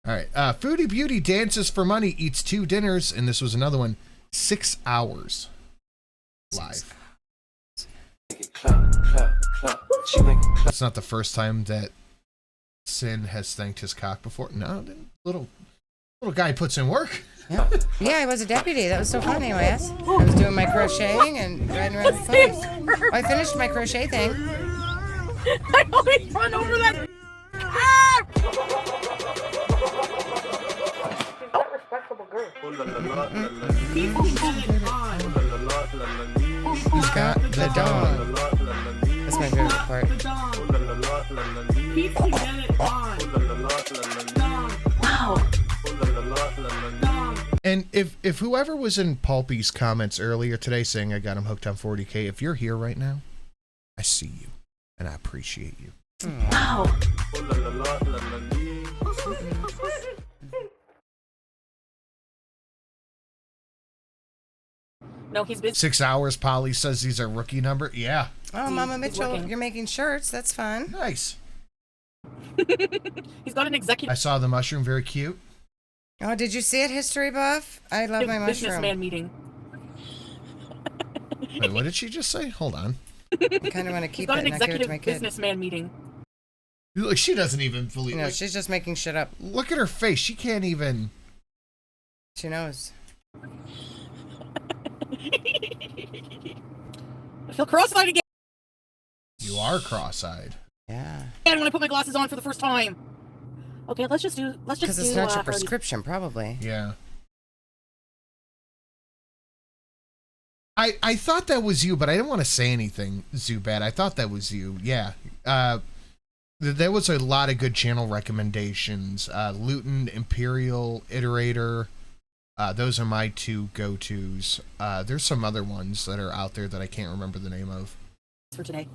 All right. Foodie Beauty dances for money, eats 2 dinners, and this was another one. 6 hours live. That's not the first time that Sin has thanked his cock before. No, little guy puts in work. Yeah. Yeah, I was a deputy. That was so fun anyways. I was doing my crocheting and riding around the place. Oh, I finished my crochet thing. I always run over that. Who's got the dog? That's my favorite part. Wow. And if whoever was in Pulpy's comments earlier today saying I got him hooked on 40K, if you're here right now, I see you and I appreciate you. Wow. No, he's busy. 6 hours, Polly says these are rookie number. Yeah. Oh, Mama Mitchell, you're making shirts. That's fun. Nice. He's got an executive. I saw the mushroom, very cute. Oh, did you see it, History Buff? I love my mushroom. Businessman meeting. Wait, what did she just say? Hold on. I kind of want to keep it and not give it to my kid. Businessman meeting. Look, she doesn't even believe. No, like, she's just making shit up. Look at her face. She can't even. She knows. I feel cross-eyed again. You are cross-eyed. Yeah. And when I put my glasses on for the first time. Okay, let's just do. Because it's not your prescription, probably. Yeah. I thought that was you, but I didn't want to say anything, Zubat. I thought that was you. Yeah. There was a lot of good channel recommendations. Luton, Imperial, Iterator. Those are my 2 go-tos. There's some other ones that are out there that I can't remember the name of. For today.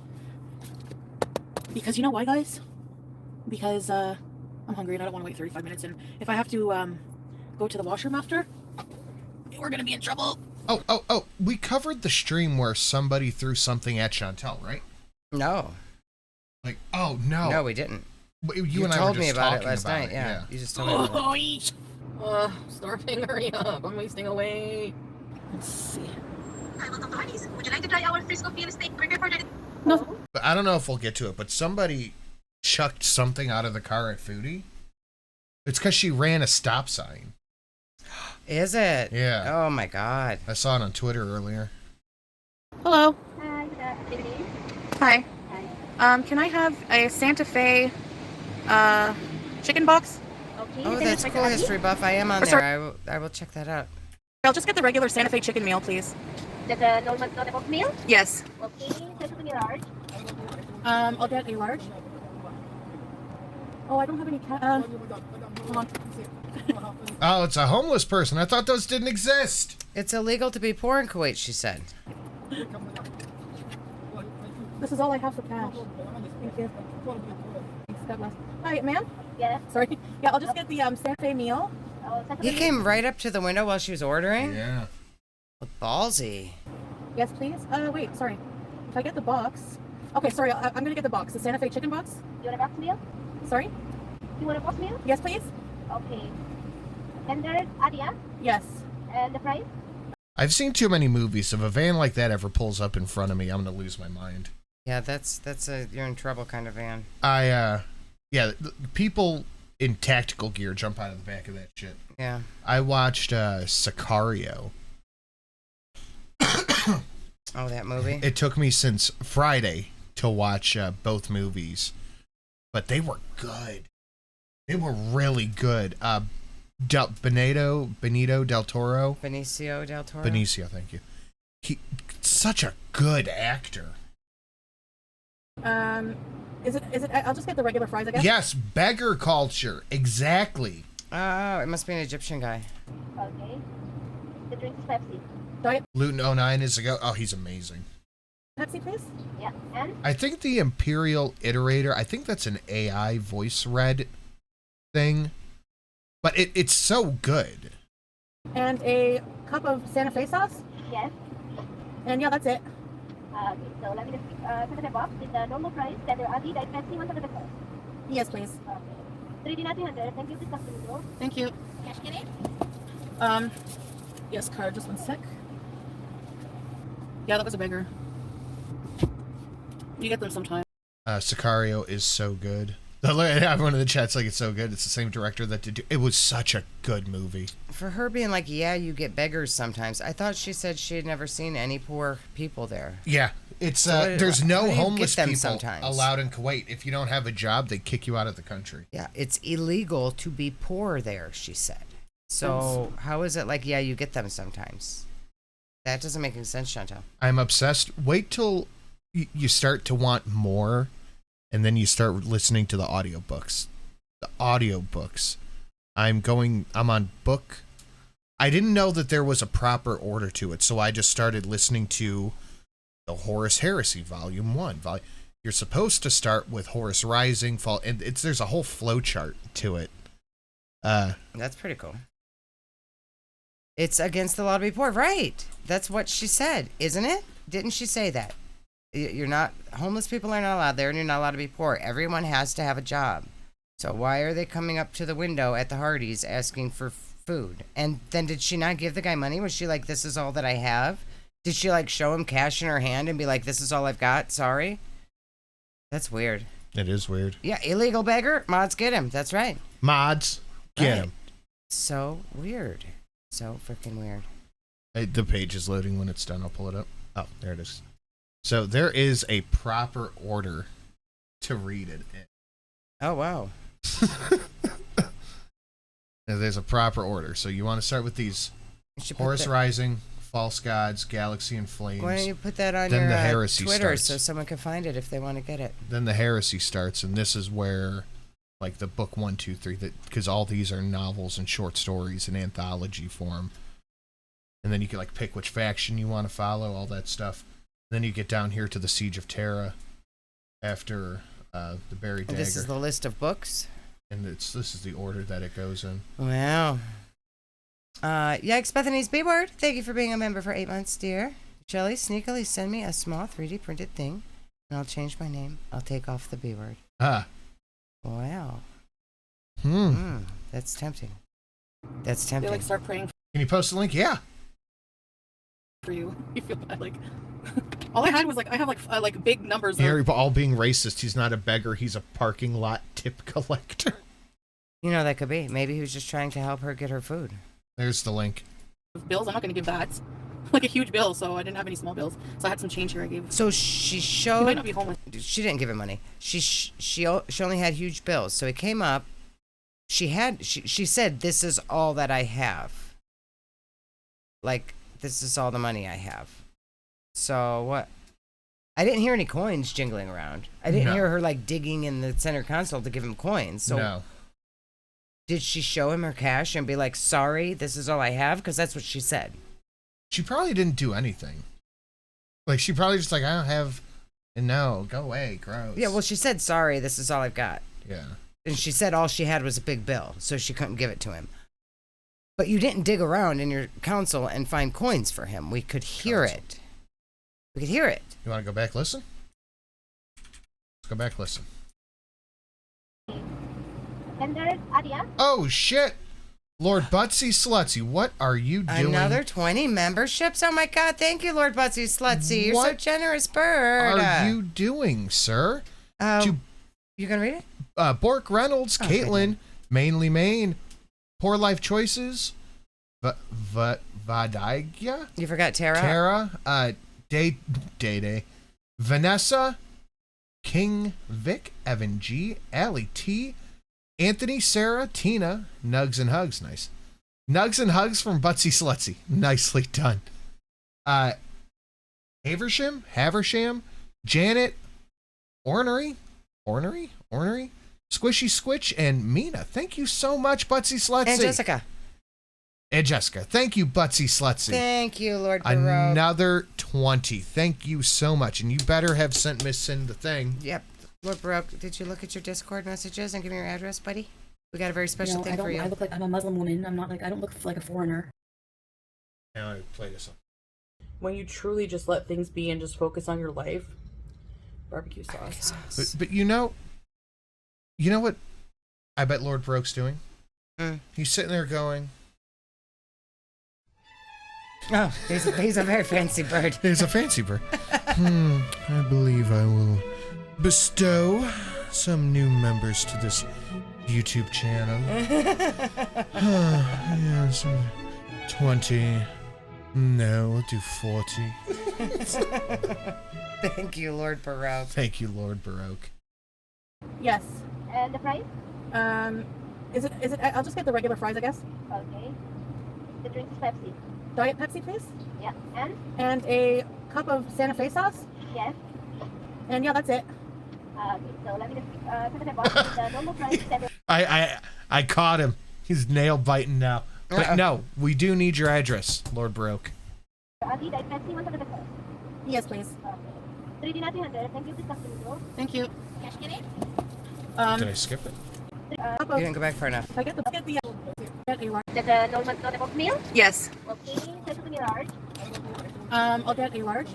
Because you know why, guys? Because I'm hungry and I don't want to wait 35 minutes. And if I have to go to the washroom after, we're going to be in trouble. Oh, we covered the stream where somebody threw something at Chantel, right? No. Like, oh, no. No, we didn't. You and I told were me just about it talking last about night, it, yeah. You just told me about it. Starving, hurry up. I'm wasting away. Let's see. Hi, welcome to Hardee's. Would you like to try our Frisco Field Steak Burger for the... No. But I don't know if we'll get to it, but somebody chucked something out of the car at Foodie. It's because she ran a stop sign. Is it? Yeah. Oh my god. I saw it on Twitter earlier. Hello. Hi, good evening. Hi. Can I have a Santa Fe chicken box? Okay. Oh, that's cool, History Buff. I am on there. I will check that out. I'll just get the regular Santa Fe chicken meal, please. The normal box meal? Yes. Okay, that's a large. I'll get a large. Oh, I don't have any cat. Hold on. Oh, it's a homeless person. I thought those didn't exist. It's illegal to be poor in Kuwait, she said. This is all I have for cash. Thank you. Thanks, God bless. Hi, ma'am? Yeah. Sorry. Yeah, I'll just get the Santa Fe meal. He came right up to the window while she was ordering? Yeah. Ballsy. Yes, please. Wait, sorry. If I get the box... Okay, sorry, I'm gonna get the box. The Santa Fe chicken box? You want a box meal? Sorry? You want a box meal? Yes, please? Okay. Tender, Adia? Yes. And the price? I've seen too many movies. If a van like that ever pulls up in front of me, I'm going to lose my mind. Yeah, that's a you're in trouble kind of van. Yeah, people in tactical gear jump out of the back of that shit. Yeah. I watched Sicario. Oh, that movie? It took me since Friday to watch both movies, but they were good. They were really good. Benito del Toro. Benicio del Toro. Benicio, thank you. He such a good actor. Is it? I'll just get the regular fries, I guess. Yes, beggar culture, exactly. Oh, it must be an Egyptian guy. Okay. The drink is Pepsi. Diet Luton 09 is a go. Oh, he's amazing. Pepsi, please. Yeah. And? I think the Imperial Iterator, I think that's an AI voice read thing, but it's so good. And a cup of Santa Fe sauce. Yes. And yeah, that's it. Okay, so let me just put in a box with the normal price, tender, Adi, Diet Pepsi, 100 pesos. Yes, please. Okay. 3D natin 100. Thank you, please talk to me, bro. Thank you. Cash get it? Yes, card. Just one sec. Yeah, that was a beggar. You get them sometime. Sicario is so good. Everyone in the chat's like, it's so good. It's the same director that did. It was such a good movie. For her being like, yeah, you get beggars sometimes. I thought she said she had never seen any poor people there. Yeah, it's So there's no homeless people sometimes? allowed in Kuwait. If you don't have a job, they kick you out of the country. Yeah, it's illegal to be poor there, she said. So how is it like, yeah, you get them sometimes? That doesn't make any sense, Chantal. I'm obsessed. Wait till you start to want more, and then you start listening to the audiobooks. The audiobooks. I'm on book. I didn't know that there was a proper order to it, so I just started listening to the Horus Heresy Volume 1. You're supposed to start with Horus Rising, and there's a whole flowchart to it. That's pretty cool. It's against the law to be poor, right? That's what she said, isn't it? Didn't she say that? You're not, homeless people are not allowed there, and you're not allowed to be poor. Everyone has to have a job. So why are they coming up to the window at the Hardee's asking for food? And then did she not give the guy money? Was she like, this is all that I have? Did she like show him cash in her hand and be like, this is all I've got? Sorry. That's weird. It is weird. Yeah, illegal beggar. Mods get him. That's right. Mods get him. So weird. So freaking weird. The page is loading. When it's done, I'll pull it up. Oh, there it is. So there is a proper order to read it in. Oh, wow. There's a proper order. So you want to start with these. Horus Rising, False Gods, Galaxy in Flames. Why don't you put that on then your the heresy Twitter starts. so someone can find it if they want to get it? Then the heresy starts, and this is where, like, the book 1, 2, 3, because all these are novels and short stories in anthology form. And then you can, like, pick which faction you want to follow, all that stuff. Then you get down here to the Siege of Terra after the Buried Dagger. This is the list of books? And this is the order that it goes in. Wow. Yikes, Mehthany's B word. Thank you for being a member for 8 months, dear. Shelly, sneakily send me a small 3D printed thing, and I'll change my name. I'll take off the B word. Ah. Wow. That's tempting. That's tempting. They like start praying Can you post a link? Yeah. for you. You feel bad, like. All I had was like, I have like big numbers. Harry, all being racist. He's not a beggar. He's a parking lot tip collector. You know, that could be. Maybe he was just trying to help her get her food. There's the link. Bills, I'm not going to give that. Like a huge bill, so I didn't have any small bills. So I had some change here I gave. So she showed... He might not be homeless. She didn't give him money. She only had huge bills. So he came up. She said, this is all that I have. Like, this is all the money I have. So what? I didn't hear any coins jingling around. I didn't hear her like digging in the center console to give him coins. So no. Did she show him her cash and be like, sorry, this is all I have? Because that's what she said. She probably didn't do anything. Like, she probably just like, I don't have, and no, go away, gross. Yeah, well, she said, sorry, this is all I've got. Yeah. And she said all she had was a big bill, so she couldn't give it to him. But you didn't dig around in your console and find coins for him. We could hear it. We could hear it. You want to go back, listen? Let's go back, listen. Oh, shit. Lord Butsy Slutsy, what are you doing? Another 20 memberships? Oh, my God. Thank you, Lord Butsy Slutsy. You're so generous, bird. What are you doing, sir? You going to read it? Bork Reynolds, Caitlin, Mainly Maine, Poor Life Choices, Vadaiga? You forgot Tara? Tara, Day, Vanessa, King, Vic, Evan G, Allie T, Anthony, Sarah, Tina, Nugs and Hugs, nice. Nugs and Hugs from Butsy Slutsy, nicely done. Haversham, Janet, Ornery, Squishy Squitch, and Mina. Thank you so much, Butsy Slutsy. And Jessica. Thank you, Butsy Slutsy. Thank you, Lord Baroque. Another 20. Thank you so much. And you better have sent Miss Sin the thing. Yep. Lord Baroque, did you look at your Discord messages and give me your address, buddy? We got a very special thing for you. I look like I'm a Muslim woman. I'm not like, I don't look like a foreigner. Now I play this up. When you truly just let things be and just focus on your life, barbecue sauce. But you know what? I bet Lord Baroque's doing? Mm. He's sitting there going... Oh, he's a very fancy bird. He's a fancy bird. I believe I will bestow some new members to this YouTube channel. Yes, 20. No, we'll do 40. Thank you, Lord Baroque. Thank you, Lord Baroque. Yes. And the price? Is it? I'll just get the regular fries, I guess. Okay. The drink is Pepsi. Diet Pepsi, please. Yeah. And? And a cup of Santa Fe sauce. Yes. And yeah, that's it. Okay, so let me just put the box with the normal price. I caught him. He's nail biting now. But no, we do need your address, Lord Baroque. Adi, Diet Pepsi, 1 the first. Yes, please. Okay. 3D Thank you. Please come to the Thank you. Cash get it? Did I skip it? You didn't go back far enough. I get the get a large. The normal notable meal? Yes. Okay, set to be large. I'll get a large.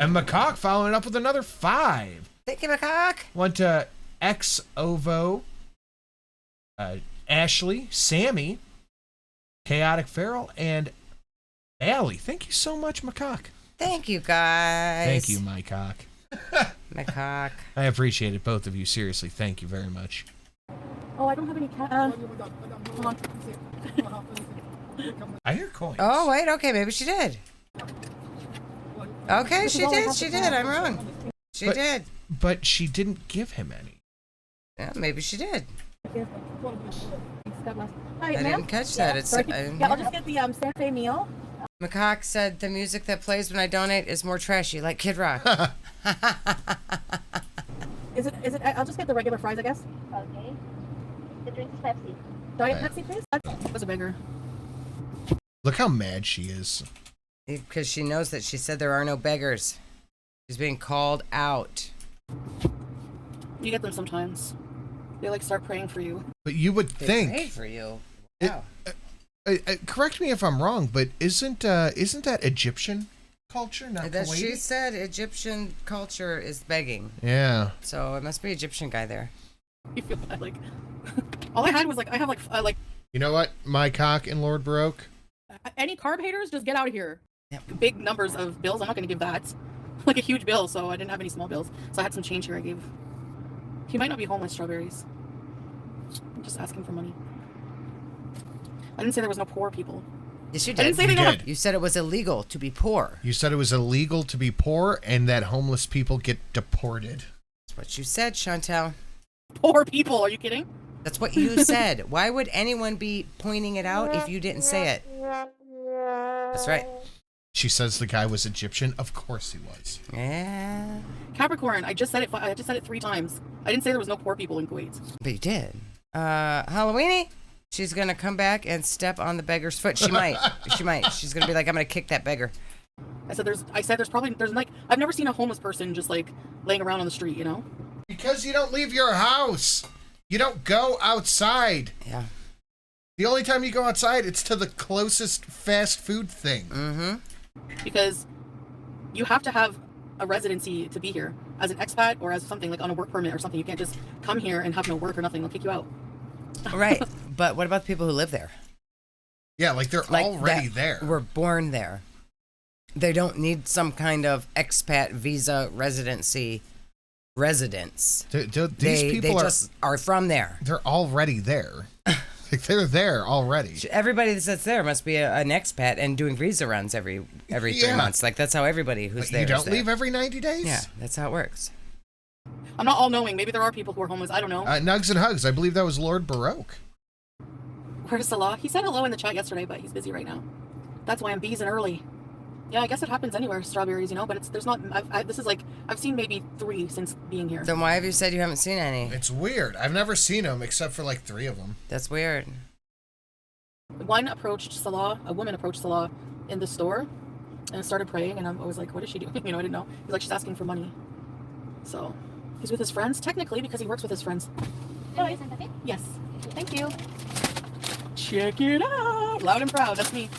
And Macaque following up with another 5. Thank you, Macaque. Went to X Ovo, Ashley, Sammy, Chaotic Feral, and Allie. Thank you so much, Macaque. Thank you, guys. Thank you, Macaque. Macaque. I appreciate it, both of you. Seriously, thank you very much. Oh, I don't have any hold on. I hear coins. Oh, wait. Okay, maybe she did. Okay, she did. I'm wrong. She did. But she didn't give him any. Yeah, maybe she did. Hi, I didn't catch that. It's, I'll just get the Santa Fe meal. Macaque said the music that plays when I donate is more trashy, like Kid Rock. Is it? I'll just get the regular fries, I guess. Okay. The drink is Pepsi. Diet Pepsi, please. That was a beggar. Look how mad she is. Because she knows that she said there are no beggars. She's being called out. You get them sometimes. They like start praying for you. But you would They think. prayed for you. It- Wow. Correct me if I'm wrong, but isn't that Egyptian culture, not That Kuwaiti? she said Egyptian culture is begging. Yeah. So it must be Egyptian guy there. You feel bad, like all I had was like I have like You know what, my cock and Lord Baroque? any carb haters, just get out of here. Yep. Big numbers of bills. I'm not going to give that. Like a huge bill, so I didn't have any small bills. So I had some change here I gave. He might not be homeless, Strawberries. I'm just asking for money. I didn't say there was no poor people. Yes, you I did. didn't say they You don't did. have You said it was illegal to be poor. You said it was illegal to be poor and that homeless people get deported. That's what you said, Chantel. poor people. Are you kidding? That's what you said. Why would anyone be pointing it out if you didn't say it? That's right. She says the guy was Egyptian. Of course he was. Yeah. Capricorn. I just said it 3 times. I didn't say there was no poor people in Kuwait. But you did. Halloweenie, she's going to come back and step on the beggar's foot. She might. She might. She's going to be like, I'm going to kick that beggar. I said there's like I've never seen a homeless person just like laying around on the street, you know? Because you don't leave your house. You don't go outside. Yeah. The only time you go outside, it's to the closest fast food thing. Mm-hmm. Because you have to have a residency to be here as an expat or as something like on a work permit or something. You can't just come here and have no work or nothing. They'll kick you out. Right. But what about the people who live there? Yeah, like they're already that there. Were born there. They don't need some kind of expat visa residency residence. These They people just are from there. they're already there. Like they're there already. Everybody that's there must be an expat and doing visa runs every 3 Yeah. months. Like that's how everybody who's But there you is don't there. leave every 90 days? Yeah, that's how it works. I'm not all knowing. Maybe there are people who are homeless. I don't know. Nugs and Hugs. I believe that was Lord Baroque. Where's Salah? He said hello in the chat yesterday, but he's busy right now. That's why I'm beezing early. Yeah, I guess it happens anywhere, Strawberries, you know, but there's not, I've seen maybe 3 since being here. Then why have you said you haven't seen any? It's weird. I've never seen them except for like 3 of them. That's weird. One approached Salah, a woman approached Salah in the store and started praying, and I was like, what is she doing? You know, I didn't know. He's like, she's asking for money. So, he's with his friends, technically, because he works with his friends. Hello, Santa Fe? Yes. Thank you. Check it out. Loud and proud, that's me.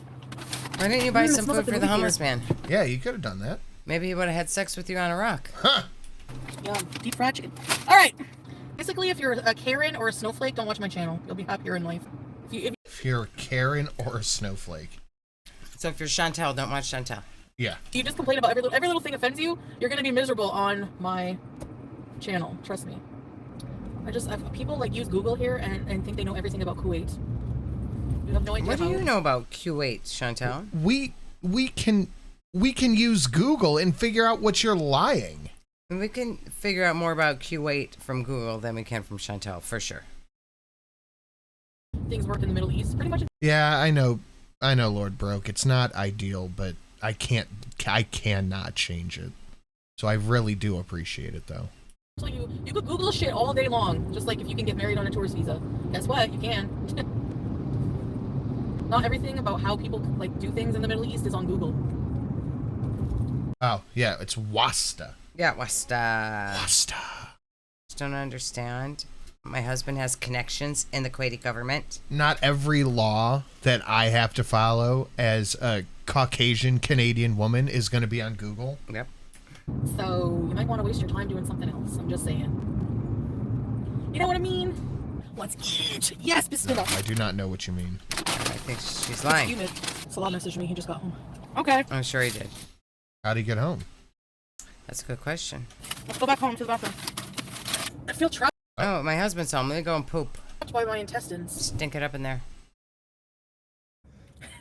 Why didn't you buy It some smells food like for the the movie homeless man? Yeah, you could have done that. Maybe he would have had sex with you on a rock. Huh. Yeah, deep fried chicken. All right. Basically, if you're a Karen or a snowflake, don't watch my channel. You'll be happier in life. If you're a Karen or a snowflake. So if you're Chantel, don't watch Chantel. Yeah. If you just complain about every little thing offends you, you're gonna be miserable on my channel. Trust me. People like use Google here and think they know everything about Kuwait. You have no idea. What do you know about Kuwait, Chantel? We can use Google and figure out what you're lying. We can figure out more about Kuwait from Google than we can from Chantel, for sure. Things work in the Middle East, pretty much. Yeah, I know, Lord Broke. It's not ideal, but I cannot change it. So I really do appreciate it, though. So you could Google shit all day long, just like if you can get married on a tourist visa. Guess what? You can. Not everything about how people like do things in the Middle East is on Google. Oh, yeah, it's Wasta. Yeah, Wasta. Wasta. Just don't understand. My husband has connections in the Kuwaiti government. Not every law that I have to follow as a Caucasian Canadian woman is going to be on Google. Yep. So you might want to waste your time doing something else. I'm just saying. You know what I mean? Let's eat. Yes, bismillah. No, I do not know what you mean. I think she's lying. Salah messaged me. He just got home. Okay. I'm sure he did. How'd he get home? That's a good question. Let's go back home to the bathroom. I feel trapped Oh, my husband's home. Let me go and poop. by my intestines. Stink it up in there.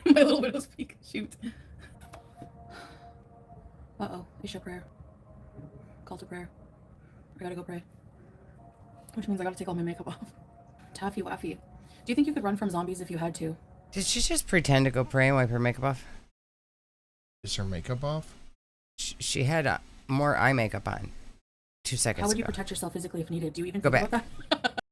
My little widow's peak. Shoot. Uh-oh. Isha prayer. Call to prayer. I gotta go pray. Which means I gotta take all my makeup off. Taffy waffy. Do you think you could run from zombies if you had to? Did she just pretend to go pray and wipe her makeup off? Is her makeup off? She had more eye makeup on 2 seconds How would you ago. protect yourself physically if needed? Do you even Go think back. about that?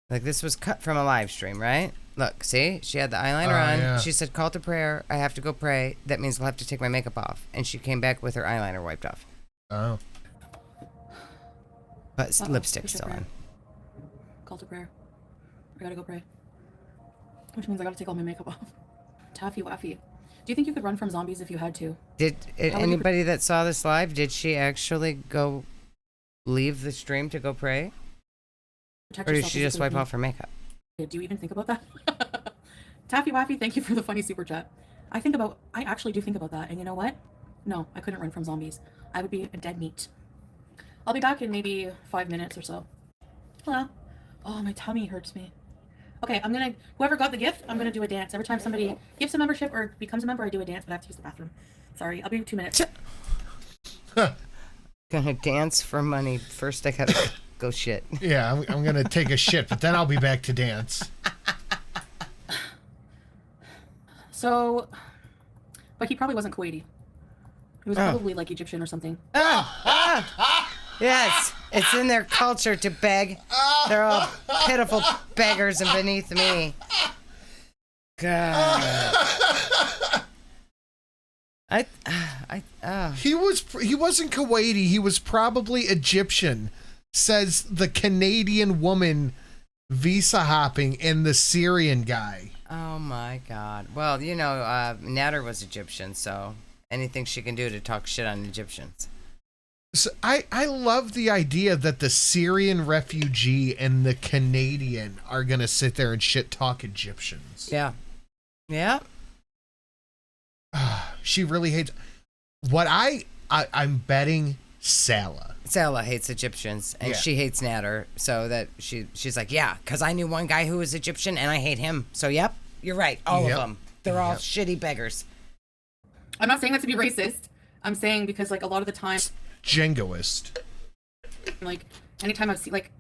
Like, this was cut from a live stream, right? Look, see? She had the eyeliner on. Yeah. She said, call to prayer. I have to go pray. That means I'll have to take my makeup off. And she came back with her eyeliner wiped off. Oh. But lipstick's Isha still prayer. on. Call to prayer. I gotta go pray. Which means I gotta take all my makeup off. Taffy waffy. Do you think you could run from zombies if you had to? Did anybody that saw this live, did she actually go leave the stream to go pray? Protect Or did yourself she just physically if wipe off her makeup? needed. Do you even think about that? Taffy waffy, thank you for the funny super chat. I actually do think about that. And you know what? No, I couldn't run from zombies. I would be a dead meat. I'll be back in maybe 5 minutes or so. Hello. Oh, my tummy hurts me. Okay, whoever got the gift, I'm gonna do a dance. Every time somebody gives a membership or becomes a member, I do a dance, but I have to use the bathroom. Sorry, I'll be 2 minutes. Gonna dance for money. First, I gotta go shit. Yeah, I'm gonna take a shit, but then I'll be back to dance. So, but he probably wasn't Kuwaiti. He was probably like Egyptian or something. Yes, it's in their culture to beg. They're all pitiful beggars and beneath me. God. He wasn't Kuwaiti. He was probably Egyptian, says the Canadian woman visa hopping and the Syrian guy. Oh my God. Well, you know, Natter was Egyptian, so anything she can do to talk shit on Egyptians. So I love the idea that the Syrian refugee and the Canadian are gonna sit there and shit talk Egyptians. Yeah. Yeah. She really hates. What I'm betting Salah. Salah hates Egyptians, and Yeah. she hates Natter, so that she's like, yeah, because I knew one guy who was Egyptian, and I hate him. So, yep, you're right. All Yep. of them. They're all Yep. shitty beggars. I'm not saying that to be racist. I'm saying because like a lot of the time, Jingoist. like anytime I've seen like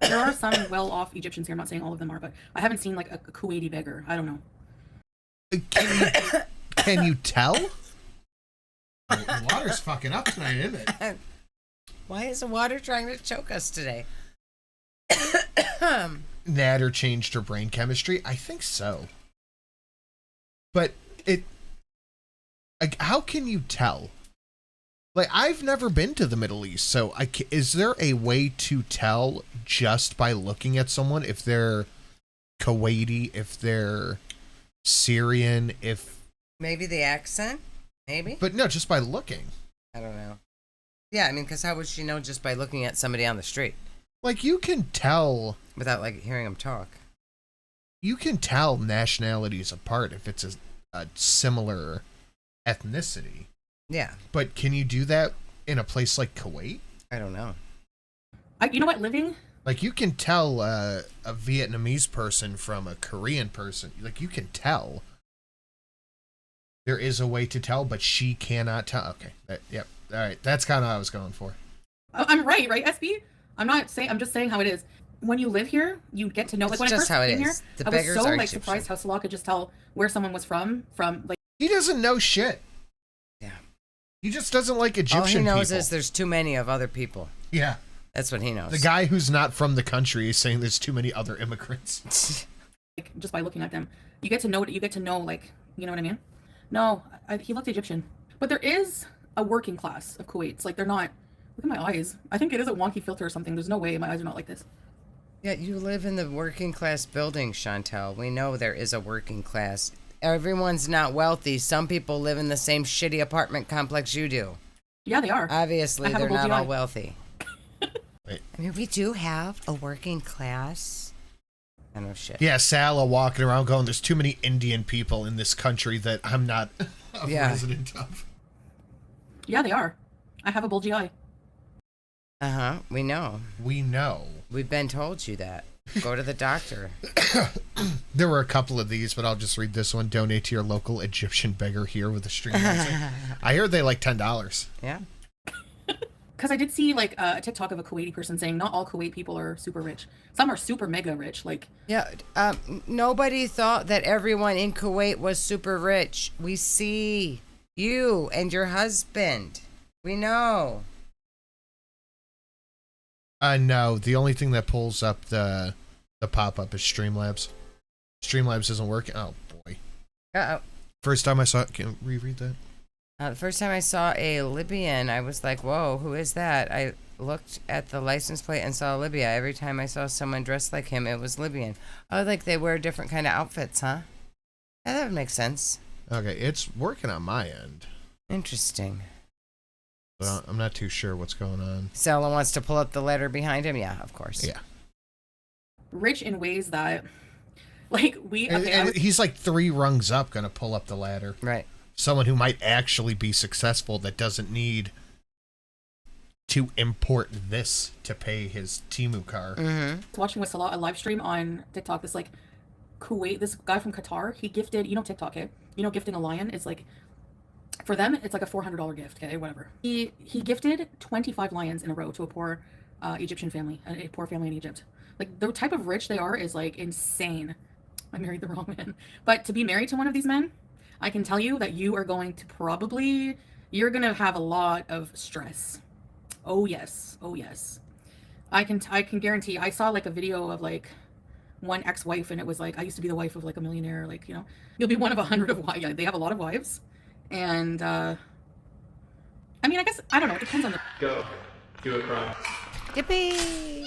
there are some well-off Egyptians here. I'm not saying all of them are, but I haven't seen like a Kuwaiti beggar. I don't know. Can you tell? The water's fucking up tonight, isn't it? Why is the water trying to choke us today? Natter changed her brain chemistry? I think so. But like, how can you tell? Like, I've never been to the Middle East, so is there a way to tell just by looking at someone if they're Kuwaiti, if they're Syrian, if... Maybe the accent? Maybe? But no, just by looking. I don't know. Yeah, I mean, because how would she know just by looking at somebody on the street? Like, you can tell. Without, like, hearing them talk. You can tell nationalities apart if it's a similar ethnicity. Yeah. But can you do that in a place like Kuwait? I don't know. You know what? Living? Like, you can tell a Vietnamese person from a Korean person. Like, you can tell. There is a way to tell, but she cannot tell. Okay. Yep. All right. That's kind of what I was going for. I'm right, SB? I'm just saying how it is. When you live here, you get to know. Like, when I first came here, I was so like surprised how Salah could just tell where someone was from like. He doesn't know shit. Yeah. He just doesn't like Egyptian people. All he knows is there's too many of other people. Yeah. That's what he knows. The guy who's not from the country is saying there's too many other immigrants. Like, just by looking at them, you get to know, like, you know what I mean? No, he looked Egyptian. But there is a working class of Kuwaits. Like, they're not. Look at my eyes. I think it is a wonky filter or something. There's no way my eyes are not like this. Yeah, you live in the working class building, Chantel. We know there is a working class. Everyone's not wealthy. Some people live in the same shitty apartment complex you do. Yeah, they are. Obviously, they're not all wealthy. Wait. I mean, we do have a working class. I know shit. Yeah, Salah walking around going, there's too many Indian people in this country that I'm not a resident of. Yeah, they are. I have a bulgy eye. Uh-huh, we know. We know. We've been told you that. Go to the doctor. There were a couple of these, but I'll just read this one. Donate to your local Egyptian beggar here with a stream. I heard they like $10. Yeah. Because I did see like a TikTok of a Kuwaiti person saying not all Kuwait people are super rich. Some are super mega rich. Like, yeah, nobody thought that everyone in Kuwait was super rich. We see you and your husband. We know. No, the only thing that pulls up the pop-up is Streamlabs. Streamlabs isn't working. Oh, boy. Uh-oh. First time I saw it. Can you reread that? The first time I saw a Libyan, I was like, whoa, who is that? I looked at the license plate and saw Libya. Every time I saw someone dressed like him, it was Libyan. Oh, like they wear different kind of outfits, huh? Yeah, that would make sense. Okay, it's working on my end. Interesting. But I'm not too sure what's going on. Sella wants to pull up the letter behind him? Yeah, of course. Yeah. Rich in ways that, like, we... Okay, and he's like 3 rungs up going to pull up the ladder. Right. Someone who might actually be successful that doesn't need to import this to pay his Temu car. Mm-hmm. Watching with Salah a live stream on TikTok, this like Kuwait, this guy from Qatar, he gifted, you know TikTok, okay? You know gifting a lion is like, for them, it's like a $400 gift, okay, whatever. He gifted 25 lions in a row to a poor Egyptian family, a poor family in Egypt. Like, the type of rich they are is like insane. I married the wrong man. But to be married to one of these men, I can tell you that you are going to you're going to have a lot of stress. Oh yes. Oh yes. I can guarantee. I saw like a video of like one ex-wife, and it was like, I used to be the wife of like a millionaire. Like, you know, you'll be one of 100 of wives. Yeah, they have a lot of wives. And, I mean, I guess, I don't know. It depends on the... Go. Do it, Ron. Yippee!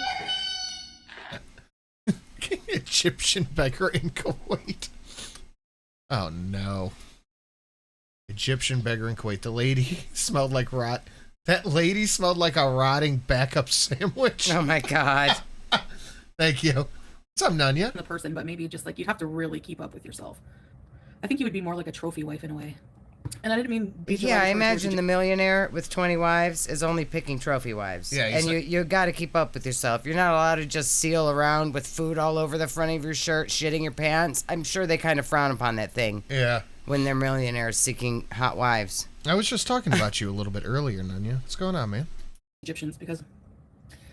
Egyptian beggar in Kuwait. Oh, no. Egyptian beggar in Kuwait. The lady smelled like rot. That lady smelled like a rotting backup sandwich. Oh, my God. Thank you. What's up, Nanya? The person, but maybe just like, you'd have to really keep up with yourself. I think you would be more like a trophy wife in a way. And I didn't mean... Yeah, I imagine the millionaire with 20 wives is only picking trophy wives. Yeah, and like, you got to keep up with yourself. You're not allowed to just seal around with food all over the front of your shirt, shitting your pants. I'm sure they kind of frown upon that thing. Yeah. When they're millionaires seeking hot wives. I was just talking about you a little bit earlier, Nanya. What's going on, man? Egyptians, because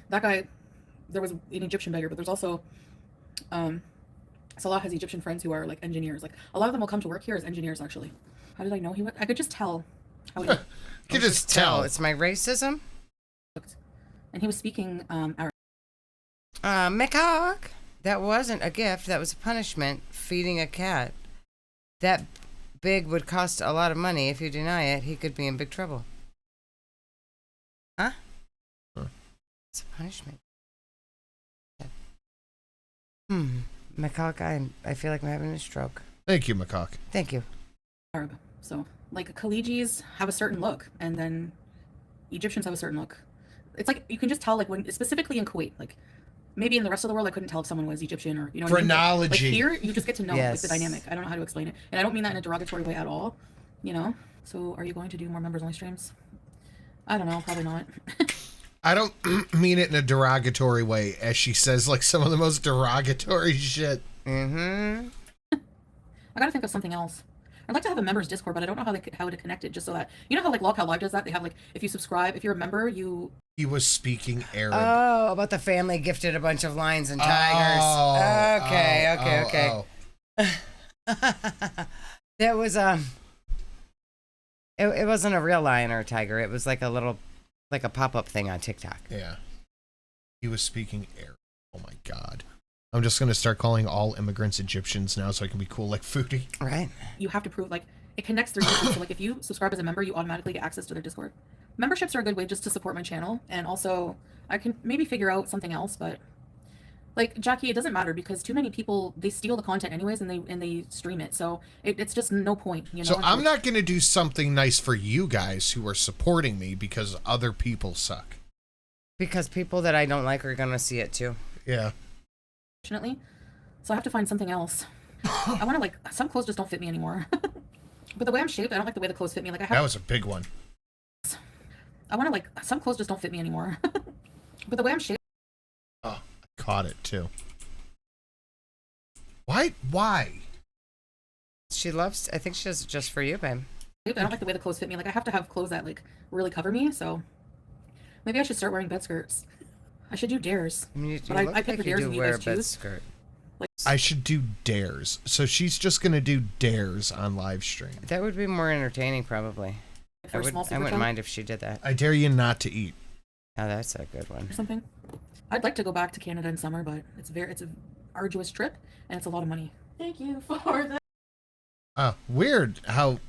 that guy, there was an Egyptian beggar, but there's also... Salah has Egyptian friends who are like engineers. Like, a lot of them will come to work here as engineers, actually. How did I know he would? I could just tell. How he You could just tell. It's my racism. looked. And he was speaking Arabic. Mekok. That wasn't a gift. That was a punishment. Feeding a cat. That big would cost a lot of money. If you deny it, he could be in big trouble. Huh? It's a punishment. Mekok, I feel like I'm having a stroke. Thank you, Macaque. Thank you. So, like, Khalijis have a certain look, and then Egyptians have a certain look. It's like you can just tell, like when specifically in Kuwait, like maybe in the rest of the world I couldn't tell if someone was Egyptian or what phrenology. I mean? Like here you just get to know like the dynamic. I don't know how to explain it, and I don't mean that in a derogatory way at all. So are you going to do more members only streams? I don't know, probably not. I don't mean it in a derogatory way, as she says like some of the most derogatory shit. Mm-hmm. I gotta think of something else. I'd like to have a members Discord, but I don't know how to connect it. Just so that how like Log How Live does that. They have like if you subscribe, if you're a member, you. He was speaking Arab. Oh, about the family gifted a bunch of lions and tigers. Okay. That was It wasn't a real lion or a tiger. It was like a pop-up thing on TikTok. Yeah. He was speaking Arab. Oh my God. I'm just going to start calling all immigrants Egyptians now so I can be cool like Foodie. Right. You have to prove, like, it connects their Discord. So, like, if you subscribe as a member, you automatically get access to their Discord. Memberships are a good way just to support my channel. And also, I can maybe figure out something else, but... Like, Jackie, it doesn't matter because too many people, they steal the content anyways and they stream it. So it's just no point, So I'm not going to do something nice for you guys who are supporting me because other people suck. Because people that I don't like are going to see it too. Yeah. Fortunately. So I have to find something else. I want to, like, some clothes just don't fit me anymore. But the way I'm shaped, I don't like the way the clothes fit me. Like, That was a big one. I want to, like, some clothes just don't fit me anymore. But the way I'm shaped. Oh. Caught it too. Why? She loves. I think she does it just for you, babe. I don't like the way the clothes fit me. Like I have to have clothes that like really cover me. So maybe I should start wearing bed skirts. I should do dares. I mean, but I pick the dares and you guys choose. Skirt. Like, I should do dares. So she's just gonna do dares on live stream. That would be more entertaining, probably. I wouldn't mind if she did that. I dare you not to eat. Oh, that's a good one. Or something. I'd like to go back to Canada in summer, but it's an arduous trip and it's a lot of money. Thank you for that. Weird how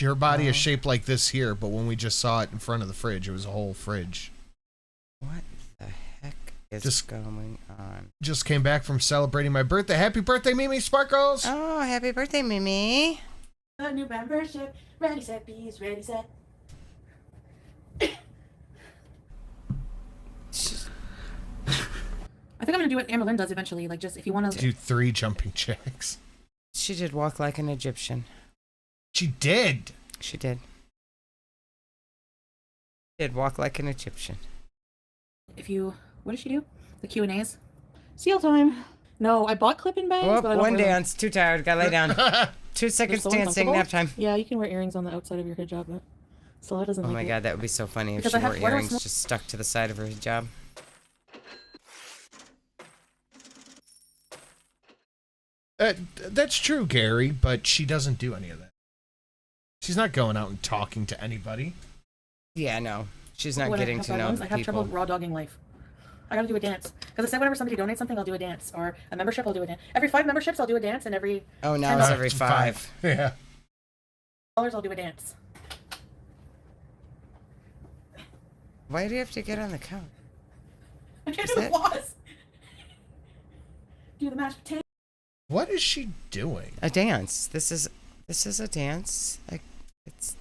her body is shaped like this here, but when we just saw it in front of the fridge, it was a whole fridge. What the heck is going on? Just came back from celebrating my birthday. Happy birthday, Mimi Sparkles! Oh, happy birthday, Mimi. A new membership. Ready, set, bees. Ready, set. I think I'm gonna do what Amerlin does eventually. Like, just if you want to do 3 jumping jacks. She did walk like an Egyptian. She did. She did. Did walk like an Egyptian. If you, what did she do? The Q&As. Seal time. No, I bought clip-in bags. Oh, but I don't one dance. Too tired. Gotta lay down. 2 seconds so dancing. Nap time. Yeah, you can wear earrings on the outside of your hijab, but Salah doesn't. Oh like my it. God, that would be so funny if Because she I wore have- why do I earrings smoke- just stuck to the side of her hijab. That's true, Gary, but she doesn't do any of that. She's not going out and talking to anybody. Yeah, no. She's not When getting to know the I have trouble people. raw dogging life. I gotta do a dance. Because I said whenever somebody donates something, I'll do a dance. Or a membership, I'll do a dance. Every 5 memberships, I'll do a dance. And every Oh, now it's every 5. Yeah. $5, I'll do a dance. Why do you have to get on the couch? I can't Is do that- the floss. Do the mashed potato. What is she doing? A dance. This is a dance. Like it's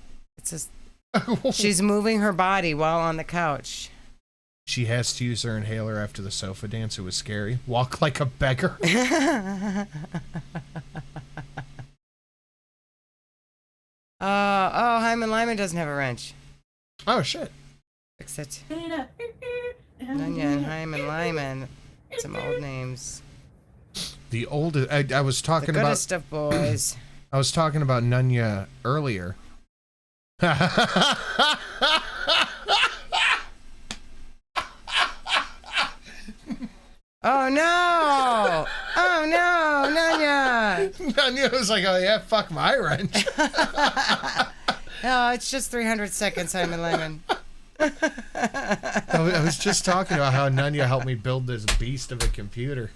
she's moving her body while on the couch. She has to use her inhaler after the sofa dance. It was scary. Walk like a beggar. Hyman Lyman doesn't have a wrench. Oh shit. Fix it. Nunya and Hyman Lyman. Some old names. The oldest. I was The talking about. goodest of boys. I was talking about Nunya earlier. Oh no! Oh no, Nunya! Nunya was like, "Oh yeah, fuck my wrench." No, it's just 300 seconds, Hyman Lyman. I was just talking about how Nunya helped me build this beast of a computer.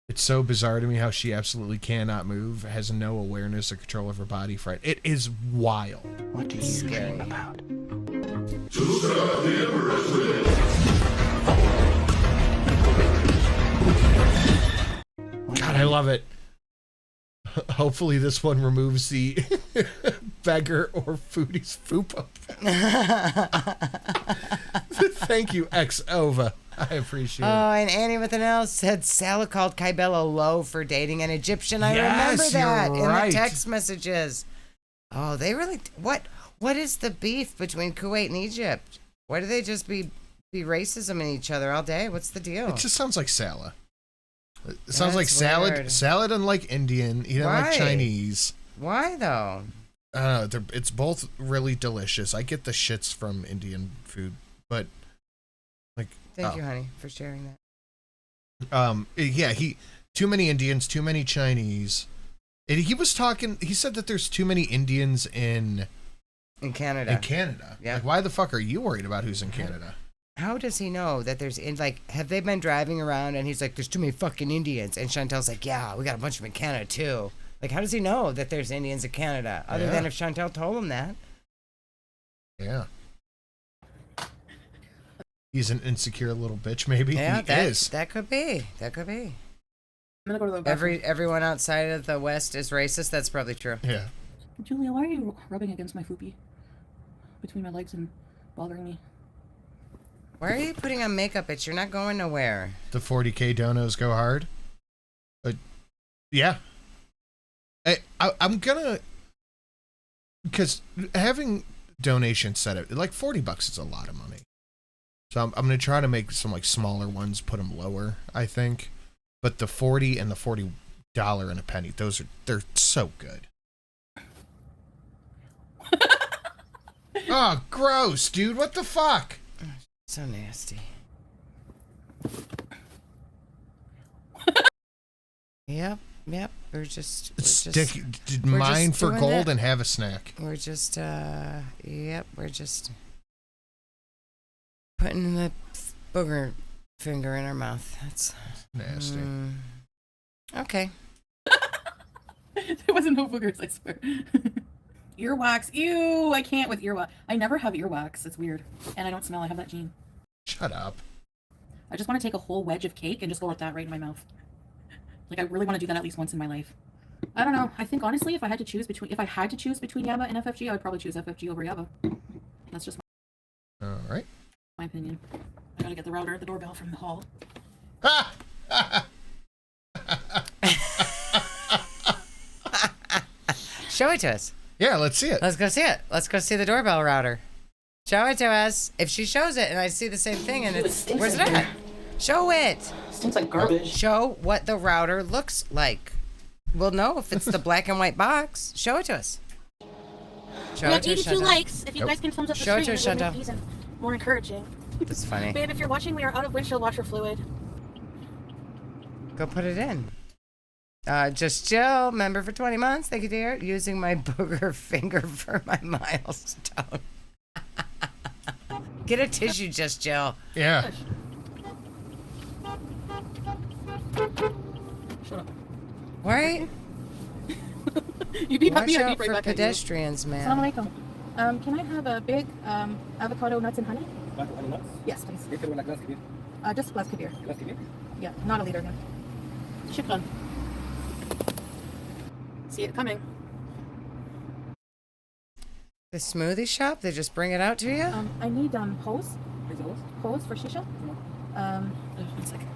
It's so bizarre to me how she absolutely cannot move, has no awareness or control of her body. It is wild. What do you dream about? God, I love it. Hopefully this one removes the beggar or Foodie's fupa. Thank you, X-Ova. I appreciate it. Oh, and Annie with an L said Sala called Kybella low for dating an Egyptian. I remember that in the text messages. Oh, they really... What is the beef between Kuwait and Egypt? Why do they just be racism in each other all day? What's the deal? It just sounds like Sala. It sounds like salad. Sala doesn't like Indian. He doesn't like Chinese. Why, though? It's both really delicious. I get the shits from Indian food, but... Thank you, honey, for sharing that. Yeah, too many Indians, too many Chinese. And he said that there's too many Indians in Canada. In Canada. Yeah. Like, why the fuck are you worried about who's in Canada? How does he know that there's have they been driving around and he's like, there's too many fucking Indians, and Chantel's like, yeah, we got a bunch of them in Canada too. Like, how does he know that there's Indians in Canada other than if Chantel told him that? Yeah. He's an insecure little bitch, maybe. Yeah, he is. That could be. That could be. I'm gonna go to the bathroom. Everyone outside of the West is racist. That's probably true. Yeah. Julia, why are you rubbing against my foopy between my legs and bothering me? Why are you putting on makeup, bitch? You're not going nowhere. The 40K donos go hard. But yeah. I'm gonna, because having donations set up, like $40 is a lot of money. So I'm gonna try to make some like smaller ones, put them lower, I think. But the 40 and the $40 and a penny, they're so good. Oh, gross, dude! What the fuck? So nasty. Yep. We're just mine for gold and have a snack. We're just we're just putting the booger finger in our mouth. That's nasty. Okay. There wasn't no boogers, I swear. Earwax. Ew, I can't with earwax. I never have earwax. It's weird. And I don't smell. I have that gene. Shut up. I just want to take a whole wedge of cake and just go with that right in my mouth. Like, I really want to do that at least once in my life. I don't know. I think, honestly, if I had to choose between Yaba and FFG, I would probably choose FFG over Yaba. That's just all right. My opinion. I gotta get the router, the doorbell from the hall. Show it to us. Yeah, let's see it. Let's go see it. Let's go see the doorbell router. Show it to us. If she shows it and I see the same thing and where's it at? Show it. Seems like garbage. Show what the router looks like. We'll know if it's the black and white box. Show it to us. We have 82 likes. If you guys can thumbs up the Show stream, it to us, Chantal. Even more encouraging. That's funny. Babe, if you're watching, we are out of windshield washer fluid. Go put it in. Just Jill, member for 20 months. Thank you, dear. Using my booger finger for my milestone. Get a tissue, Just Jill. Yeah. Shut up. Right? You beat Watch me, I out beat right for back pedestrians, man. Assalamu alaikum. Can I have a big avocado nuts and honey? Avocado nuts? Yes, please. Liter ولا glass كبير? Just a glass kabir. Glass كبير? Yeah, not a liter. No. Shukran. See it coming. The smoothie shop? They just bring it out to you? I need hose. Hose? Hose for shisha. 1 second.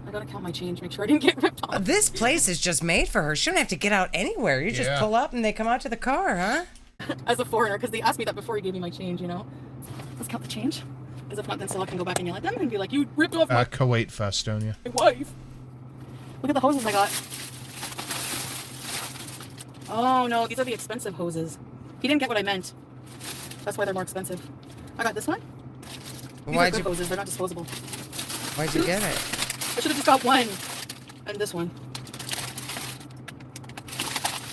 I gotta count my change, make sure I didn't get ripped off. This place is just made for her. She don't have to get out anywhere. You just pull up and they come out to the car, huh? As a foreigner, because they asked me that before he gave me my change, you know. Let's count the change. Because if not, then Stella can go back and yell at them and be like, you ripped off my Kuwait Festonia. wife. Look at the hoses I got. Oh no, these are the expensive hoses. He didn't get what I meant. That's why they're more expensive. I got this one. These are good hoses, they're not disposable. Why'd you get it? I should have just got one. And this one.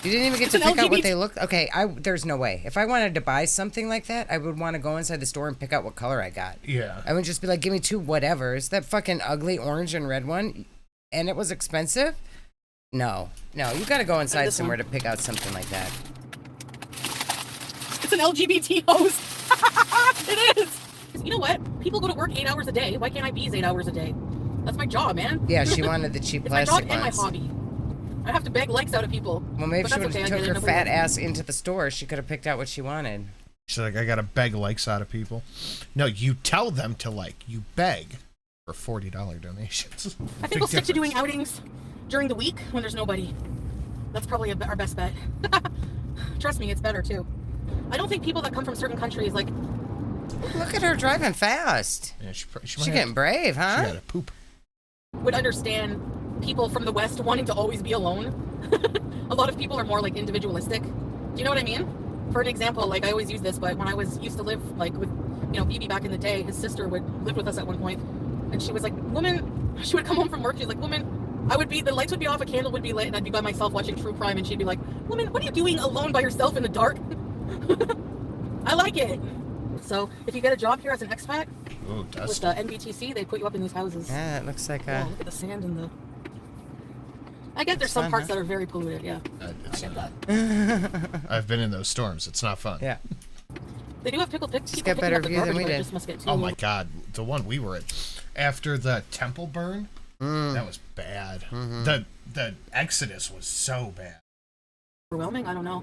You didn't even get to pick out what they look. Okay, there's no way. If I wanted to buy something like that, I would want to go inside the store and pick out what color I got. Yeah. I would just be like, give me two whatevers. That fucking ugly orange and red one, and it was expensive? No, you gotta go inside somewhere to pick out something like that. It's an LGBT hose. It is. You know what? People go to work 8 hours a day. Why can't I be 8 hours a day? That's my job, man. Yeah, she wanted the cheap it's my plastic job and my ones. hobby. I have to beg likes out of people. Well, maybe But she that's would have okay, I took get her it, fat nobody- ass into the store. She could have picked out what she wanted. She's like, I gotta beg likes out of people. No, you tell them to like. You beg for $40 donations. I think we'll stick to doing outings during the week when there's nobody. That's probably our best bet. Trust me, it's better too. I don't think people that come from certain countries like Look at her driving fast. Yeah, she She's getting brave, She huh? had a poop. would understand people from the West wanting to always be alone. A lot of people are more like individualistic. Do you know what I mean? For an example, like I always use this, but when I used to live like with, BB back in the day, his sister would live with us at one point, and she was like, woman, she would come home from work, she's like, woman, the lights would be off, a candle would be lit, and I'd be by myself watching true crime, and she'd be like, woman, what are you doing alone by yourself in the dark? I like it. So if you get a job here as an expat, with the NBTC, they put you up in these houses. Yeah, it looks like look at the sand and the... I get there's some fun, parts huh? that are very polluted, yeah. I get that. I've been in those storms. It's not fun. Yeah. They do have people get picking better up the view than garbage, we but it did. just must get too... Oh my god, the one we were at after the temple burn, that was bad. The exodus was so bad. Overwhelming? I don't know.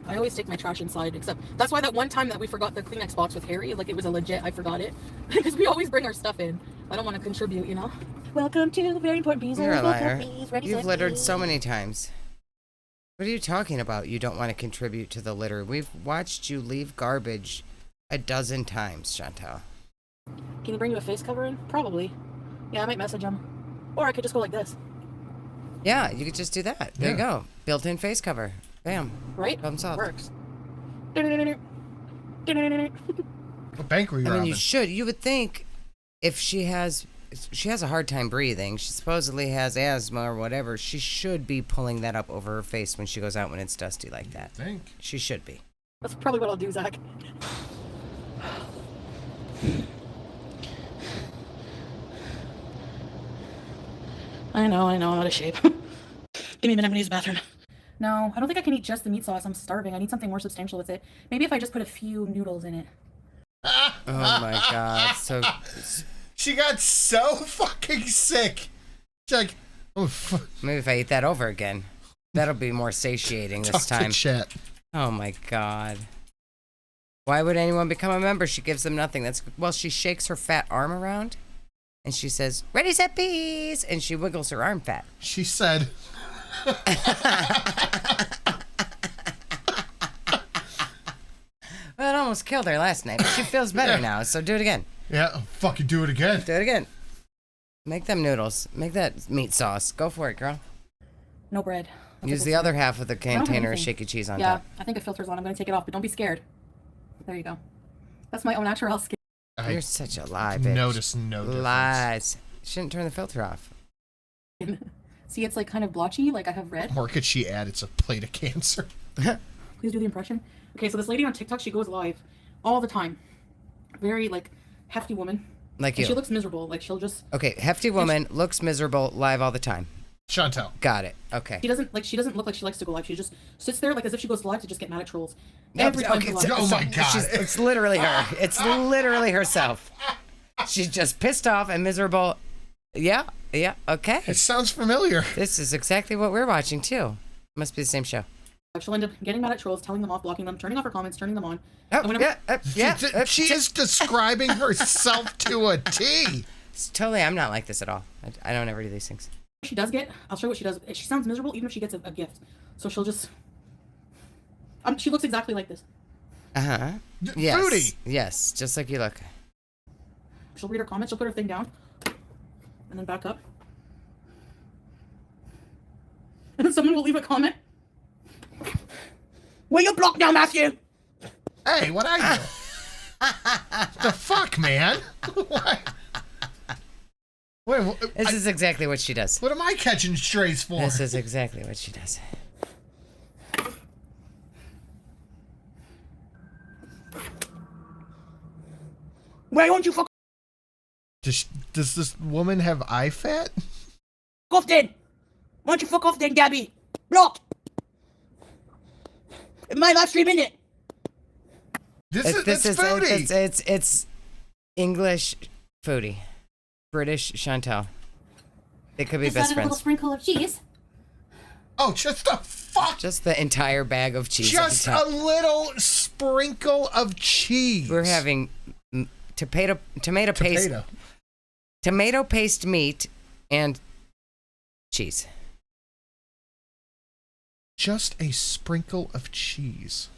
I always take my trash inside, except that's why that one time that we forgot the Kleenex box with Harry, like it was a legit, I forgot it. Because we always bring our stuff in. I don't want to contribute, you know? Welcome to the very important bees. You're a liar. You've littered so many times. What are you talking about? You don't want to contribute to the litter. We've watched you leave garbage a dozen times, Chantal. Can you bring you a face cover in? Probably. Yeah, I might message him. Or I could just go like this. Yeah, you could just do that. There you go. Built-in face cover. Bam. Right? Problem solved. Works. What bank were you I mean, robbing? you should. You would think if she has a hard time breathing, she supposedly has asthma or whatever, she should be pulling that up over her face when she goes out when it's dusty like that. Think. She should be. That's probably what I'll do, Zach. I know, I'm out of shape. Give me a minute, I'm gonna use the bathroom. No, I don't think I can eat just the meat sauce. I'm starving. I need something more substantial with it. Maybe if I just put a few noodles in it. Oh my god. So She got so fucking sick. She's like, oh, maybe if I eat that over again, that'll be more satiating this time. Chat. Oh my god. Why would anyone become a member? She gives them nothing. She shakes her fat arm around and she says, "Ready, set, peas," and she wiggles her arm fat. She said, Well, it almost killed her last night, but she feels better now, so do it again. yeah, I'll fucking do it again. Do it again. Make them noodles. Make that meat sauce. Go for it, girl. No bread. Use the other half of the don't have container of anything. shaky cheese on Yeah, top. I think the filter's on. I'm gonna take it off, but don't be scared. There you go. That's my own natural skin. You're such a lie, bitch. Notice no difference. Lies. Shouldn't turn the filter off. See, it's like kind of blotchy, like I have red. Or could she add it's a plate of cancer? Please do the impression. Okay, so this lady on TikTok, she goes live all the time. Very, like, hefty woman. Like And you. she looks miserable. Like, she'll just... Okay, hefty woman, looks miserable, live all the time. Chantal. Got it. Okay. She doesn't look like she likes to go live. She just sits there like as if she goes live to just get mad at trolls. Every time she goes live. Oh my god. It's literally her. It's literally herself. She's just pissed off and miserable. Yeah, okay. It sounds familiar. This is exactly what we're watching too. Must be the same show. She'll end up getting mad at trolls, telling them off, blocking them, turning off her comments, turning them on. Oh, And whenever- She is describing herself to a T. It's totally, I'm not like this at all. I don't ever do these things. She does get, I'll show you what she does. She sounds miserable even if she gets a gift. So she'll just, she looks exactly like this. Uh-huh. Yes. Foodie. Yes, just like you look. She'll read her comments, she'll put her thing down, and then back up. And then someone will leave a comment. Will you block now, Matthew? Hey, what I do? The fuck, man? What? Wait, This is exactly what she does. what am I catching strays for? This is exactly what she does. Why won't you fuck Does this woman have eye fat? off then? Why don't you fuck off then, Gabby? Blocked. My live stream in it. This is Foodie. It's English Foodie, British Chantal. They could be best A little friends. sprinkle of cheese. Oh, just a fuck. Just the entire bag of cheese. Just on a top. little sprinkle of cheese. We're having tomato paste meat and cheese. Just a sprinkle of cheese.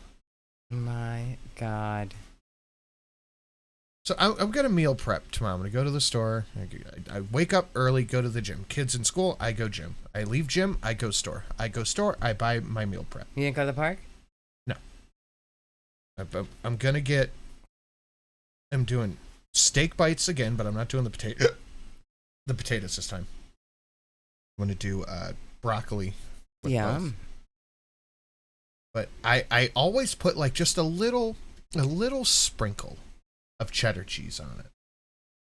My God. So I'm going to meal prep tomorrow. I'm going to go to the store. I wake up early, go to the gym. Kids in school, I go gym. I leave gym, I go store. I go store, I buy my meal prep. You didn't go to the park? No. I'm going to get... I'm doing steak bites again, but I'm not doing the potatoes this time. I'm going to do broccoli. Yeah. But I always put like just a little sprinkle of cheddar cheese on it.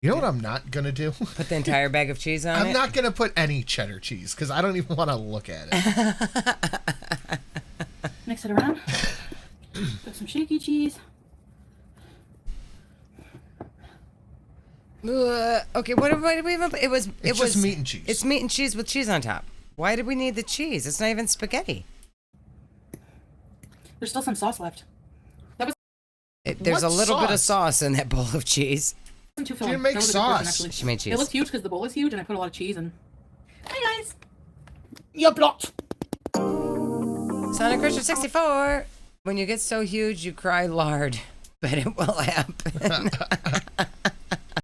You know what I'm not gonna do? Put the entire bag of cheese on it? I'm not gonna put any cheddar cheese because I don't even want to look at it. Mix it around. Put some shaky cheese. Okay, what did we even? It was just meat and cheese. It's meat and cheese with cheese on top. Why did we need the cheese? It's not even spaghetti. There's still some sauce left. There's What a little bit of sauce? sauce in that bowl of cheese. Too She didn't make sauce. She made cheese. It looks huge because the bowl is huge, and I put a lot of cheese in. Hi guys. You're blocked. Sonic Crusher 64. When you get so huge, you cry lard, but it will happen.